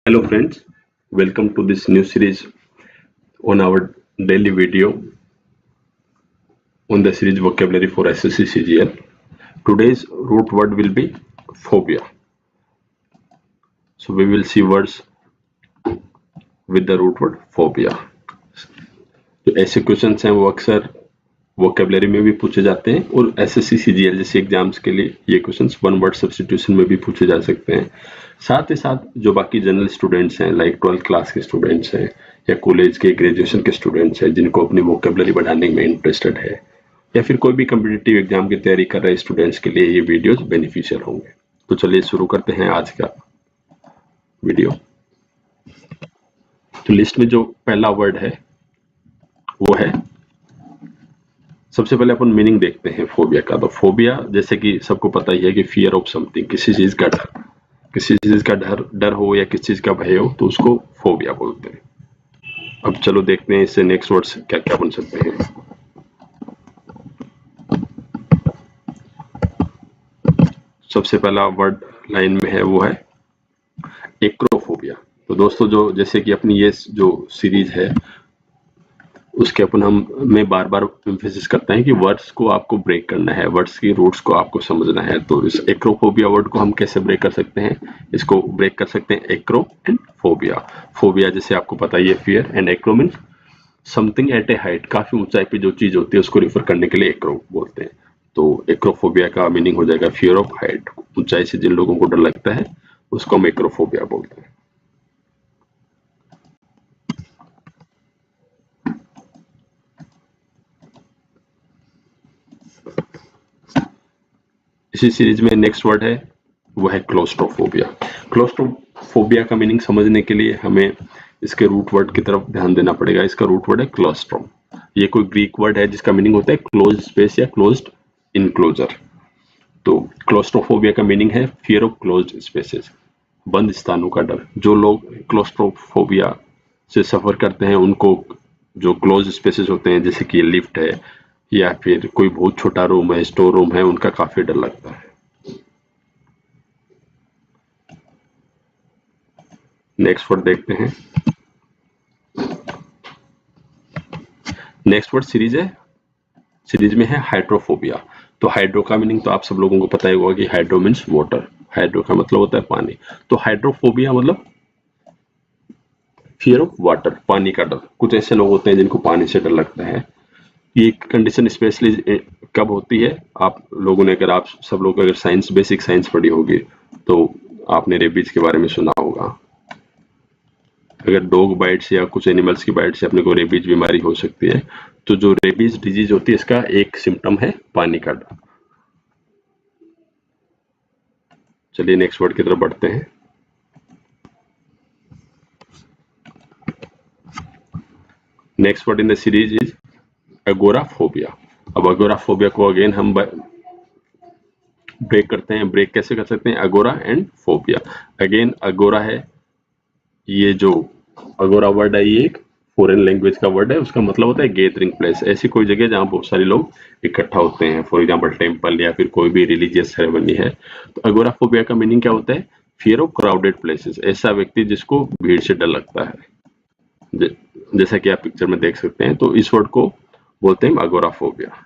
Hello friends, welcome to this new series on our daily video on the series vocabulary for SSC CGL. Today's root word will be phobia. So we will see words with the root word phobia. तो ऐसे questions हैं वो अक्सर vocabulary में भी पूछे जाते हैं और एसएससी सीजीएल जैसे एग्जाम्स के लिए ये क्वेश्चंस वन वर्ड सब्स्टिट्यूशन में भी पूछे जा सकते हैं। साथ ही साथ जो बाकी जनरल स्टूडेंट्स हैं लाइक 12th क्लास के स्टूडेंट्स हैं या कॉलेज के ग्रेजुएशन के स्टूडेंट्स हैं जिनको अपनी वोकेबलरी बढ़ाने में इंटरेस्टेड है या फिर कोई भी कम्पिटिटिव एग्जाम की तैयारी कर रहे स्टूडेंट्स के लिए ये वीडियोज बेनिफिशियल होंगे। तो चलिए शुरू करते हैं आज का वीडियो। तो लिस्ट में जो पहला वर्ड है वो है, सबसे पहले अपन मीनिंग देखते हैं फोबिया का। तो फोबिया जैसे कि सबको पता ही है कि फियर ऑफ समथिंग, किसी चीज का डर, किसी चीज का डर हो या किसी चीज का भय हो तो उसको फोबिया बोलते हैं। अब चलो देखते हैं इससे नेक्स्ट वर्ड्स क्या क्या बन सकते हैं। सबसे पहला वर्ड लाइन में है वो है एक्रोफोबिया। तो दोस्तों जो जैसे कि अपनी ये जो सीरीज है उसके अपन मैं बार बार एम्फेसिस करते हैं कि वर्ड्स को आपको ब्रेक करना है, वर्ड्स की रूट्स को आपको समझना है। तो इस एक्रोफोबिया वर्ड को हम कैसे ब्रेक कर सकते हैं? इसको ब्रेक कर सकते हैं एक्रो एंड फोबिया। फोबिया जैसे आपको पता ही है fear, and acro means something at a height, काफी ऊंचाई पे जो चीज होती है उसको रिफर करने के लिए एक्रो बोलते हैं। तो एक्रोफोबिया का मीनिंग हो जाएगा फियर ऑफ हाइट, ऊंचाई से जिन लोगों को डर लगता है उसको हम एक्रोफोबिया बोलते हैं। इसी सीरीज में नेक्स्ट वर्ड है वो है क्लोस्ट्रोफोबिया। क्लोस्ट्रोफोबिया का मीनिंग समझने के लिए हमें इसके रूट वर्ड की तरफ ध्यान देना पड़ेगा। इसका रूट वर्ड है क्लोस्ट्रोम। ये कोई ग्रीक वर्ड है जिसका मीनिंग होता है क्लोज स्पेस या क्लोज्ड इनक्लोजर। तो क्लोस्ट्रोफोबिया का मीनिंग है फियर ऑफ क्लोज्ड स्पेसेस, बंद स्थानों का डर। जो लोग क्लोस्ट्रोफोबिया से सफर करते हैं उनको जो क्लोज स्पेसेस होते हैं जैसे कि लिफ्ट है या फिर कोई बहुत छोटा रूम है, स्टोर रूम है, उनका काफी डर लगता है। नेक्स्ट वर्ड देखते हैं। नेक्स्ट वर्ड सीरीज में है हाइड्रोफोबिया। तो हाइड्रो का मीनिंग तो आप सब लोगों को पता ही होगा कि हाइड्रो मीन्स वाटर, हाइड्रो का मतलब होता है पानी। तो हाइड्रोफोबिया मतलब फियर ऑफ वाटर, पानी का डर। कुछ ऐसे लोग होते हैं जिनको पानी से डर लगता है। ये कंडीशन स्पेशली कब होती है? आप लोगों ने, अगर आप सब लोग अगर साइंस, बेसिक साइंस पढ़ी होगी तो आपने रेबीज के बारे में सुना होगा। अगर डॉग बाइट से या कुछ एनिमल्स की बाइट से अपने को रेबीज बीमारी हो सकती है। तो जो रेबीज डिजीज होती है इसका एक सिम्टम है पानी का डर। चलिए नेक्स्ट वर्ड की तरफ बढ़ते हैं। Next word in the series is agoraphobia. अब एगोराफोबिया को अगेन हम ब्रेक करते हैं। ब्रेक कैसे कर सकते हैं? अगोरा एंड फोबिया। अगेन अगोरा है, ये जो अगोरा वर्ड है ये एक फॉरेन लैंग्वेज का वर्ड है। उसका मतलब होता है गैदरिंग प्लेस, ऐसी कोई जगह जहां बहुत सारे लोग इकट्ठा होते हैं। फॉर एग्जांपल टेंपल या फिर कोई भी रिलीजियस सेरेमनी है। तो अगोराफोबिया का मीनिंग क्या होता है? फियर ऑफ क्राउडेड प्लेसेस, ऐसा व्यक्ति जिसको भीड़ से डर लगता है। जैसा कि आप पिक्चर में देख सकते हैं। तो इस वर्ड को बोलते हैं अगोराफोबिया।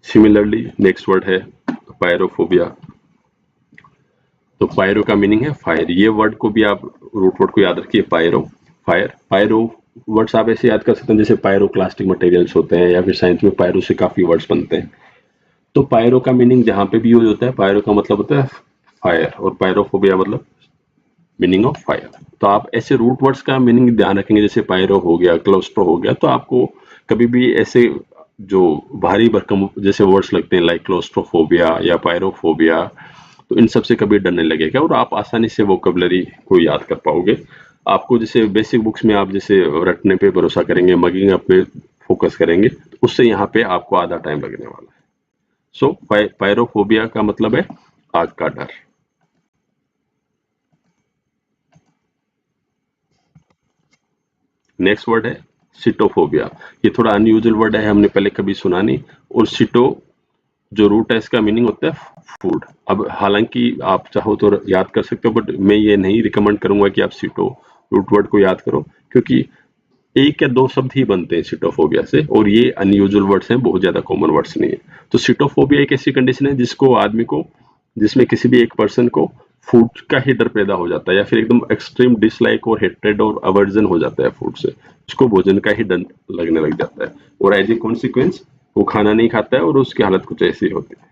सिमिलरली नेक्स्ट वर्ड है पायरोफोबिया। तो पायरो का मीनिंग है फायर। ये वर्ड को भी आप रूट वर्ड को याद रखिए, पायरो, फायर। पायरो वर्ड्स आप ऐसे याद कर सकते हैं जैसे पायरोक्लास्टिक मटेरियल्स होते हैं या फिर साइंस में पायरो से काफी वर्ड्स बनते हैं। तो पायरो का मीनिंग जहां पे भी यूज होता है, पायरो का मतलब होता है फायर और पायरोफोबिया मतलब मीनिंग ऑफ फायर। तो आप ऐसे रूट वर्ड्स का मीनिंग ध्यान रखेंगे, जैसे पायरो हो गया, क्लोस्ट्रो हो गया। तो आपको कभी भी ऐसे जो भारी भरकम जैसे वर्ड्स लगते हैं लाइक क्लोस्ट्रोफोबिया या पायरोफोबिया, तो इन सब से कभी डर नहीं लगेगा और आप आसानी से वोकैबुलरी को याद कर पाओगे। आपको जैसे बेसिक बुक्स में आप जैसे रटने पे भरोसा करेंगे, मगिंग अप पे फोकस करेंगे, तो उससे यहाँ पे आपको आधा टाइम लगने वाला है। सो पायरोफोबिया का मतलब है आग का डर। नेक्स्ट वर्ड है सिटोफोबिया। ये थोड़ा अनयूजुअल वर्ड है, हमने पहले कभी सुना नहीं। और सिटो जो रूट है इसका मीनिंग होता है फूड। अब हालांकि आप चाहो तो याद कर सकते हो, बट मैं ये नहीं रिकमेंड करूंगा कि आप सीटो रूट वर्ड को याद करो, क्योंकि एक या दो शब्द ही बनते हैं सीटोफोबिया से, और ये अनयूजुअल वर्ड्स हैं, बहुत ज्यादा कॉमन वर्ड्स नहीं है। तो सीटोफोबिया एक ऐसी कंडीशन है जिसको आदमी को, जिसमें किसी भी एक पर्सन को फूड का ही डर पैदा हो जाता है, या फिर एकदम एक्सट्रीम डिसलाइक और हेट्रेड और अवर्जन हो जाता है फूड से, उसको भोजन का ही डर लगने लग जाता है, और एज ए कॉन्सिक्वेंस वो खाना नहीं खाता है और उसकी हालत कुछ ऐसी होती है।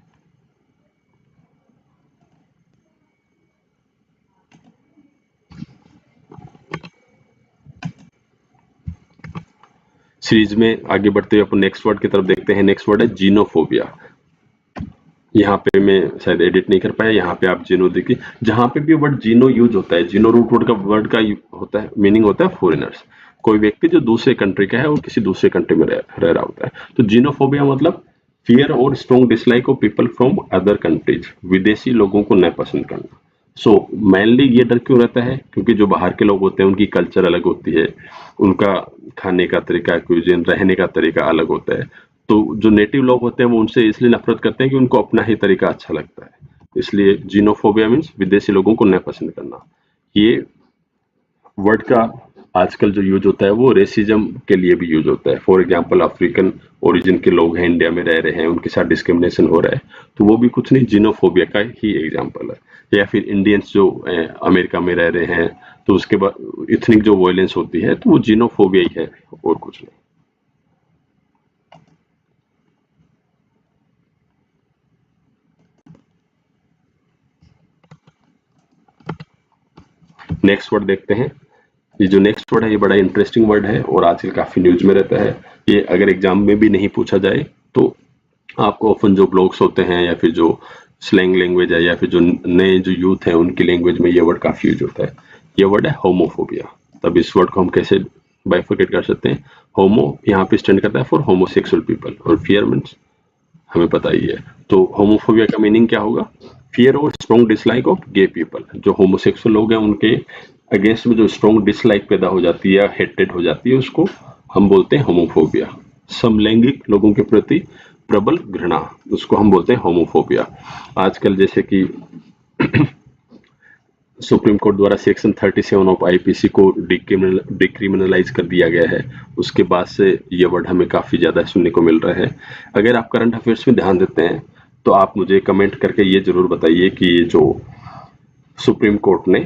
सीरीज में आगे बढ़ते हुए अपन नेक्स्ट वर्ड की तरफ देखते हैं। नेक्स्ट वर्ड है जीनोफोबिया। यहाँ पे मैं शायद एडिट नहीं कर पाया, यहाँ पे आप जीनो देखिए, जहाँ पे भी वर्ड जीनो यूज होता है, जीनो रूट वर्ड का होता है, मीनिंग होता है फॉरेनर्स, कोई व्यक्ति जो दूसरे कंट्री का है और किसी दूसरे कंट्री में रह रहा होता है। तो जीनोफोबिया मतलब फियर और strong dislike of people from other countries, विदेशी लोगों को न पसंद करना। सो मेनली ये डर क्यों रहता है, क्योंकि जो बाहर के लोग होते हैं उनकी कल्चर अलग होती है, उनका खाने का तरीका, क्यूजिन, रहने का तरीका अलग होता है। तो जो नेटिव लोग होते हैं वो उनसे इसलिए नफरत करते हैं कि उनको अपना ही तरीका अच्छा लगता है। इसलिए जीनोफोबिया मीन्स विदेशी लोगों को न पसंद करना। ये वर्ड का आजकल जो यूज होता है वो रेसिज्म के लिए भी यूज होता है। फॉर एग्जांपल अफ्रीकन ओरिजिन के लोग हैं, इंडिया में रह रहे हैं, उनके साथ डिस्क्रिमिनेशन हो रहा है, तो वो भी कुछ नहीं, जीनोफोबिया का ही एग्जांपल है। या फिर इंडियंस जो अमेरिका में रह रहे हैं, तो उसके बाद इथनिक जो वायलेंस होती है तो वो जीनोफोबिया ही है, और कुछ नहीं। नेक्स्ट वर्ड देखते हैं। ये जो नेक्स्ट वर्ड है ये बड़ा इंटरेस्टिंग वर्ड है और आजकल काफी न्यूज में रहता है। ये अगर एग्जाम में भी नहीं पूछा जाए तो आपको ऑफन जो ब्लॉग्स होते हैं या फिर जो स्लैंग लैंग्वेज है या फिर जो नए जो यूथ है उनकी लैंग्वेज में ये वर्ड काफी यूज होता है। ये वर्ड है होमोफोबिया। तब इस वर्ड को हम कैसे बाइफरकेट कर सकते हैं? होमो यहाँ पे स्टैंड करता है फॉर होमोसेक्सुअल पीपल, और फियर मीन्स हमें पता ही है। तो होमोफोबिया का मीनिंग क्या होगा? फियर और strong dislike of gay people. जो होमोसेक्सुअल लोग हैं उनके अगेंस्ट में जो स्ट्रॉन्ग डिसलाइक पैदा हो जाती है या हेटेड हो जाती है, उसको हम बोलते हैं होमोफोबिया। समलैंगिक लोगों के प्रति प्रबल घृणा, उसको हम बोलते हैं होमोफोबिया। आजकल जैसे कि सुप्रीम कोर्ट द्वारा सेक्शन 37 ऑफ आईपीसी को डिक्रिमिनलाइज कर दिया गया है, उसके बाद से ये वर्ड हमें काफी ज्यादा सुनने को मिल रहा है। अगर आप करंट अफेयर्स में ध्यान देते हैं तो आप मुझे कमेंट करके ये जरूर बताइए कि ये जो सुप्रीम कोर्ट ने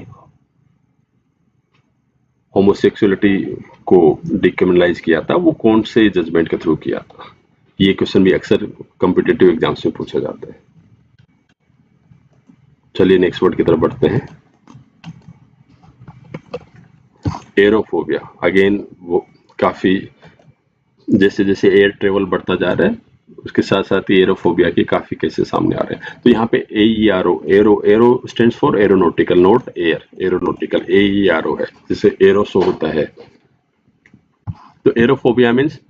होमोसेक्सुअलिटी को डिक्रिमिनलाइज किया था वो कौन से जजमेंट के थ्रू किया था। ये क्वेश्चन भी अक्सर कॉम्पिटिटिव एग्जाम्स में पूछा जाता है। चलिए नेक्स्ट वर्ड की तरफ बढ़ते हैं। एरोफोबिया, अगेन वो काफी, जैसे जैसे एयर ट्रेवल बढ़ता जा रहा है उसके साथ साथ ही एरोफोबिया के काफी केसेस सामने आ रहे हैं। तो यहाँ पे AERO, arrow arrow stands for aeronautical, not air, aeronautical AERO है, जिसे एरो शो होता है। तो एरोफोबिया मीन्स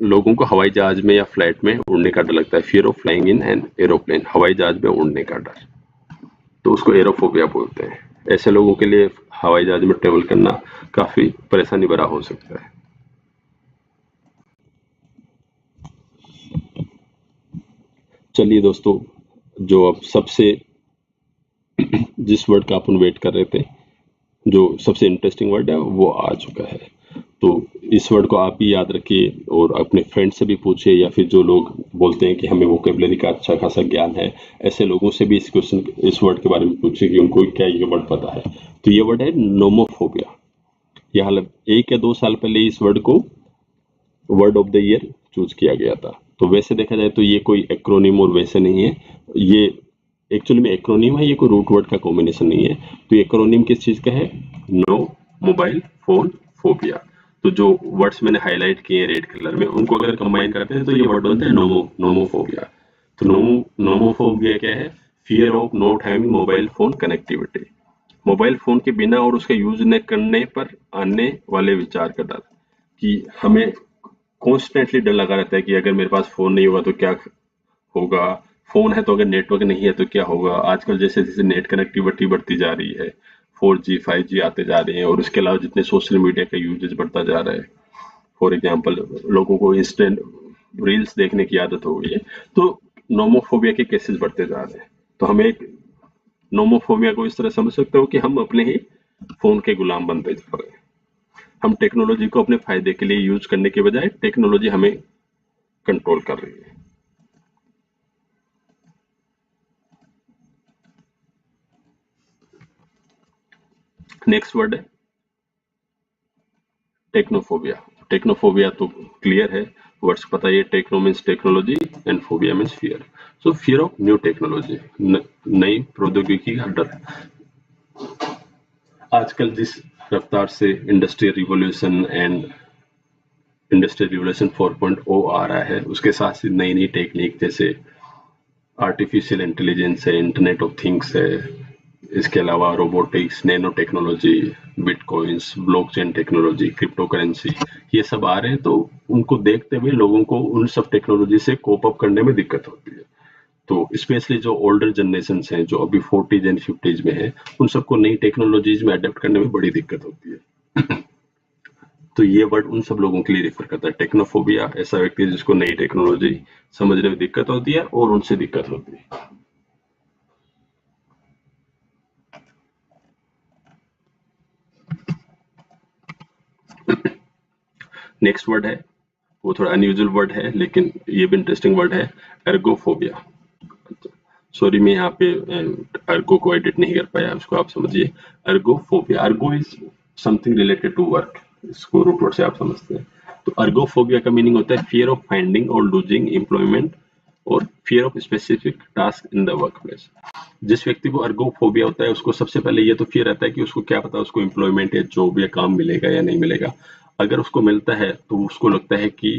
लोगों को हवाई जहाज में या फ्लाइट में उड़ने का डर लगता है, fear of flying in an aeroplane, हवाई जहाज में उड़ने का डर, तो उसको एरोफोबिया बोलते हैं। ऐसे लोगों के लिए हवाई जहाज में ट्रेवल करना काफी परेशानी भरा हो सकता है। चलिए दोस्तों, जो अब सबसे जिस वर्ड का अपन वेट कर रहे थे, जो सबसे इंटरेस्टिंग वर्ड है वो आ चुका है। तो इस वर्ड को आप भी याद रखिए और अपने फ्रेंड से भी पूछिए, या फिर जो लोग बोलते हैं कि हमें वोकेबलरी का अच्छा खासा ज्ञान है, ऐसे लोगों से भी इस वर्ड के बारे में पूछिए कि उनको क्या ये वर्ड पता है। तो ये वर्ड है नोमोफोबिया। यह हाल 1 या 2 साल पहले इस वर्ड को word of the year choose किया गया था। तो वैसे देखा जाए तो ये कोई एक्रोनिम और वैसे नहीं है, ये एक्चुअली में एक्रोनिम है, ये कोई रूट वर्ड का कॉम्बिनेशन नहीं है। तो एक्रोनिम किस चीज का है? No mobile phone phobia. तो जो वर्ड्स मैंने हाईलाइट किए हैं रेड कलर में, उनको अगर कंबाइन करते हैं तो ये वर्ड बनते हैं नोमोफोबिया। तो नोमोफोबिया क्या है? Fear of not having mobile phone connectivity, mobile phone के बिना और उसका यूज न करने पर आने वाले विचार का डर, कि हमें कॉन्स्टेंटली डर लगा रहता है कि अगर मेरे पास फोन नहीं होगा तो क्या होगा, फोन है तो अगर नेटवर्क नहीं है तो क्या होगा। आजकल जैसे जैसे नेट कनेक्टिविटी बढ़ती जा रही है, 4G 5G आते जा रहे हैं, और उसके अलावा जितने सोशल मीडिया का यूजेज बढ़ता जा रहा है, फॉर एग्जाम्पल लोगों को इंस्टेंट रील्स देखने की आदत हो गई है। तो नोमोफोबिया के केसेस बढ़ते जा रहे हैं। तो हमें एक नोमोफोबिया को इस तरह समझ सकते हो कि हम अपने ही फोन के गुलाम बनते जा रहे हैं। हम टेक्नोलॉजी को अपने फायदे के लिए यूज करने के बजाय टेक्नोलॉजी हमें कंट्रोल कर रही है। नेक्स्ट वर्ड है टेक्नोफोबिया। टेक्नोफोबिया तो क्लियर है, वर्ड्स पता ही है, techno means technology and phobia means fear. So fear of new technology, नई प्रौद्योगिकी का डर। आजकल जिस रफ्तार से industrial revolution and industrial revolution 4.0 आ रहा है, उसके साथ ही नई नई टेक्निक जैसे आर्टिफिशियल इंटेलिजेंस है, इंटरनेट ऑफ थिंग्स है, इसके अलावा robotics, nano technology, bitcoins, blockchain technology, crypto currency, ये सब आ रहे हैं। तो उनको देखते हुए लोगों को उन सब टेक्नोलॉजी से कोप अप करने में दिक्कत होती है। तो स्पेशली जो ओल्डर जनरेशन हैं, जो अभी 40s एंड 50s में है, उन सबको नई टेक्नोलॉजीज में अडेप्ट करने में बड़ी दिक्कत होती है। तो ये वर्ड उन सब लोगों के लिए रेफर करता है। टेक्नोफोबिया ऐसा व्यक्ति है जिसको नई टेक्नोलॉजी समझने में दिक्कत होती है और उनसे दिक्कत होती है। नेक्स्ट वर्ड है, वो थोड़ा अनयूजुअल वर्ड है लेकिन ये भी इंटरेस्टिंग वर्ड है, एर्गोफोबिया। सॉरी मैं यहाँ पे अर्गो को एडिट नहीं कर पाया, उसको आप समझिए। Ergophobia, ergo is something related to work, इसको रूट वर्ड से आप समझते हैं। तो अर्गोफोबिया का मीनिंग होता है फियर ऑफ फाइंडिंग और लूजिंग एम्प्लॉयमेंट और fear of specific task in the work place. जिस व्यक्ति को अर्गोफोबिया होता है उसको सबसे पहले ये तो फियर रहता है कि उसको क्या पता उसको एम्प्लॉयमेंट या जॉब या काम मिलेगा या नहीं मिलेगा। अगर उसको मिलता है तो उसको लगता है कि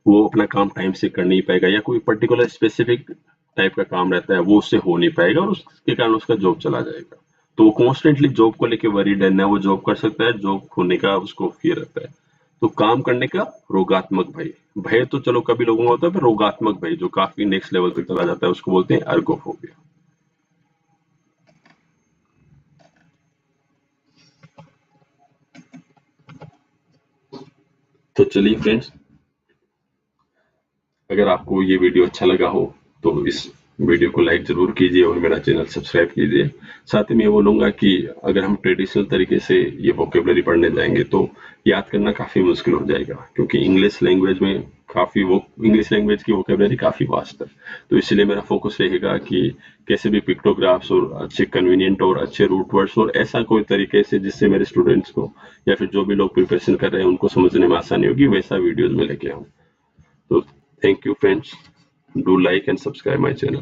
वो अपना काम टाइम से कर नहीं पाएगा या कोई पर्टिकुलर स्पेसिफिक टाइप का काम रहता है वो उससे हो नहीं पाएगा और उसके कारण उसका जॉब चला जाएगा। तो वो कॉन्स्टेंटली जॉब को लेके वरीड है, ना वो जॉब कर सकता है, जॉब खोने का उसको फियर रहता है। तो काम करने का रोगात्मक भय, भय तो चलो कभी लोगों का होता है, पर रोगात्मक भय जो काफी नेक्स्ट लेवल तक चला जाता है उसको बोलते हैं अर्गोफोबिया। तो चलिए फ्रेंड्स, अगर आपको ये वीडियो अच्छा लगा हो तो इस वीडियो को लाइक जरूर कीजिए और मेरा चैनल सब्सक्राइब कीजिए। साथ ही मैं बोलूंगा कि अगर हम ट्रेडिशनल तरीके से ये वोकेबलरी पढ़ने जाएंगे तो याद करना काफी मुश्किल हो जाएगा, क्योंकि इंग्लिश लैंग्वेज में काफी वो इंग्लिश लैंग्वेज की वोकेबलरी काफी वास्ट है। तो इसलिए मेरा फोकस रहेगा कि कैसे भी पिक्टोग्राफ्स और अच्छे कन्वीनियंट और अच्छे रूट वर्ड्स और ऐसा कोई तरीके से जिससे मेरे स्टूडेंट्स को या फिर जो भी लोग प्रिपरेशन कर रहे हैं उनको समझने में आसानी होगी, वैसा वीडियोज में लेके आऊँ। So thank you friends. Do like and subscribe my channel.